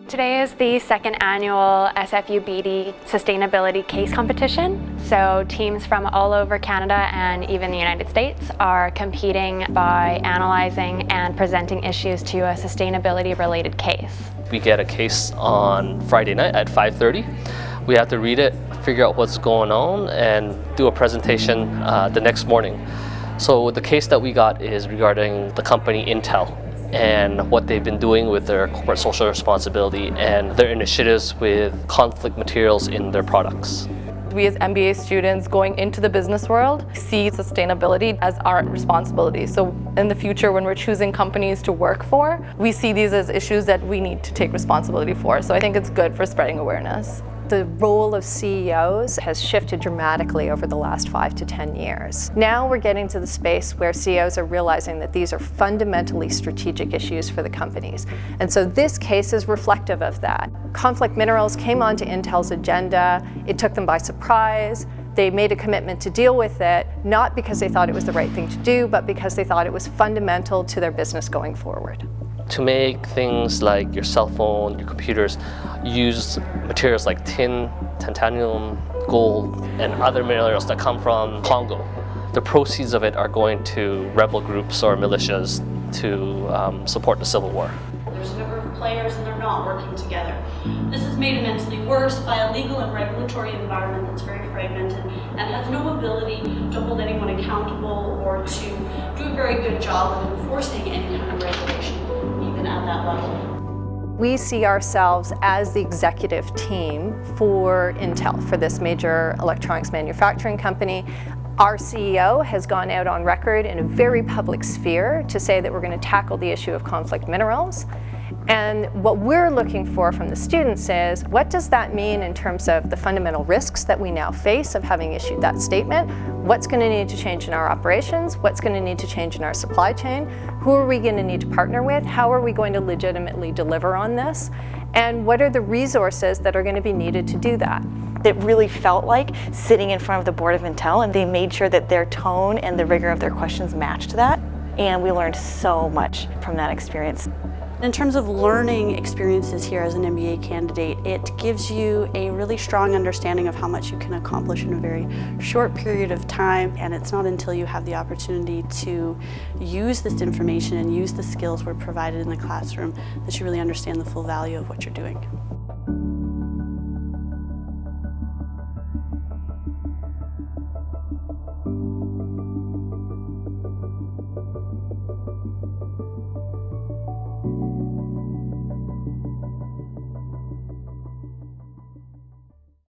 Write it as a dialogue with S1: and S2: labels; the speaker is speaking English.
S1: Today is the second annual SFU Beedie Sustainability Case Competition. So teams from all over Canada and even the United States are competing by analyzing and presenting issues to a sustainability-related case.
S2: We get a case on Friday night at 5:30. We have to read it, figure out what's going on, and do a presentation the next morning. So the case that we got is regarding the company Intel and what they've been doing with their corporate social responsibility and their initiatives with conflict materials in their products.
S3: We as MBA students going into the business world see sustainability as our responsibility. So in the future, when we're choosing companies to work for, we see these as issues that we need to take responsibility for. So I think it's good for spreading awareness.
S4: The role of CEOs has shifted dramatically over the last 5 to 10 years. Now we're getting to the space where CEOs are realizing that these are fundamentally strategic issues for the companies. And so this case is reflective of that. Conflict minerals came onto Intel's agenda. It took them by surprise. They made a commitment to deal with it, not because they thought it was the right thing to do, but because they thought it was fundamental to their business going forward.
S2: To make things like your cell phone, your computers, use materials like tin, titanium, gold, and other minerals that come from Congo. The proceeds of it are going to rebel groups or militias to support the civil war.
S5: There's a number of players and they're not working together. This is made immensely worse by a legal and regulatory environment that's very fragmented and has no ability to hold anyone accountable or to do a very good job of enforcing any kind of regulation, even at that level.
S4: We see ourselves as the executive team for Intel, for this major electronics manufacturing company. Our CEO has gone out on record in a very public sphere to say that we're going to tackle the issue of conflict minerals. And what we're looking for from the students is, what does that mean in terms of the fundamental risks that we now face of having issued that statement? What's going to need to change in our operations? What's going to need to change in our supply chain? Who are we going to need to partner with? How are we going to legitimately deliver on this? And what are the resources that are going to be needed to do that?
S6: It really felt like sitting in front of the board of Intel, and they made sure that their tone and the rigor of their questions matched that. And we learned so much from that experience.
S5: In terms of learning experiences here as an MBA candidate, it gives you a really strong understanding of how much you can accomplish in a very short period of time, and it's not until you have the opportunity to use this information and use the skills we're provided in the classroom that you really understand the full value of what you're doing.